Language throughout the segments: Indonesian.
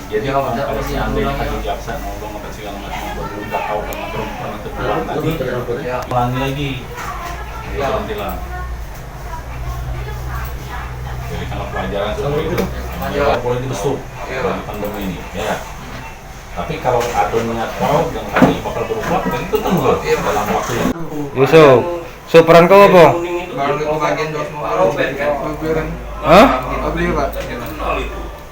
Jadi kalau seandainya tadi jaksa ngomong apa segala macam belum nggak tahu karena belum pernah terpulang tadi ulangi lagi ya nantilah. Jadi kalau pelajaran seperti itu boleh dibesuk dalam pandemi ini ya. Tapi kalau adonnya tahu yang tadi bakal berubah dan itu tunggu dalam waktu yang Yusuf, so peran kau apa? Baru itu bagian 250. Hah? Beli Pak.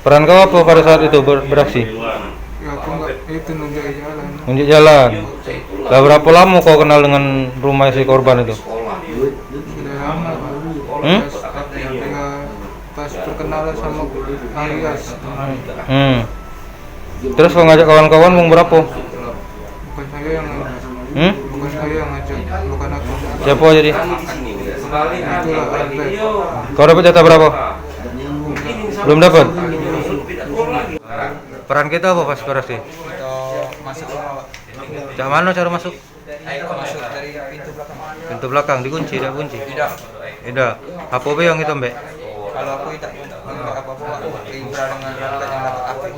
Peran kau apa pada saat itu beraksi? Ya aku nggak itu nunjuk jalan. Unjuk jalan. Lah berapa lama kau kenal dengan rumah si korban itu? Sudah lama Pak. Hmm? Pas perkenalan sama Alias. Terus kau ngajak kawan-kawan mau berapa? Bukan saya yang bukan saya yang ngajak, bukan aku. Siapa jadi? Itulah Albert. Kau dapat jatah berapa? Belum dapat. Peran kita apa pas beraksi? Kita masuk rumah Pak. Cak mana cara masuk? Masuk dari pintu belakang. Pintu belakang dikunci, tidak kunci? Tidak. Tidak. Apa be yang itu mbak? Kalau aku tidak apa-apa aku Ibra dengan rakyat yang dapat api.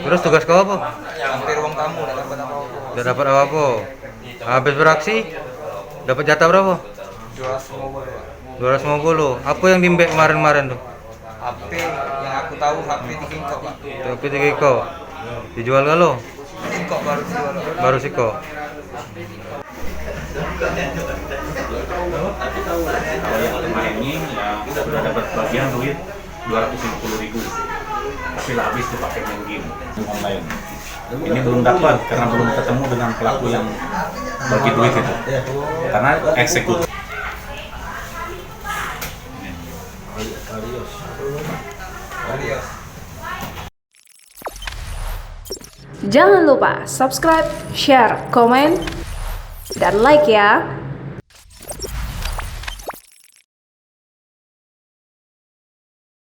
Terus tugas kau apa? Sampai ruang tamu tidak dapat apa-apa. Tidak dapat apa-apa. Habis beraksi dapat jatah berapa? 250 Pak. 250. Apa yang dimbek kemarin-kemarin tuh? HP yang aku tahu HP di Kingkok Pak. Tapi tiga kau dijual gak lo? Kingkok baru dijual Pak. Baru sih kau. kalau yang kemarin ini ya sudah dapat bagian duit 250.000 tapi lah habis dipakai main game online. Ini belum dapat karena belum ketemu dengan pelaku yang bagi duit itu karena eksekutif. Alias. Jangan lupa subscribe, share, komen, dan like ya.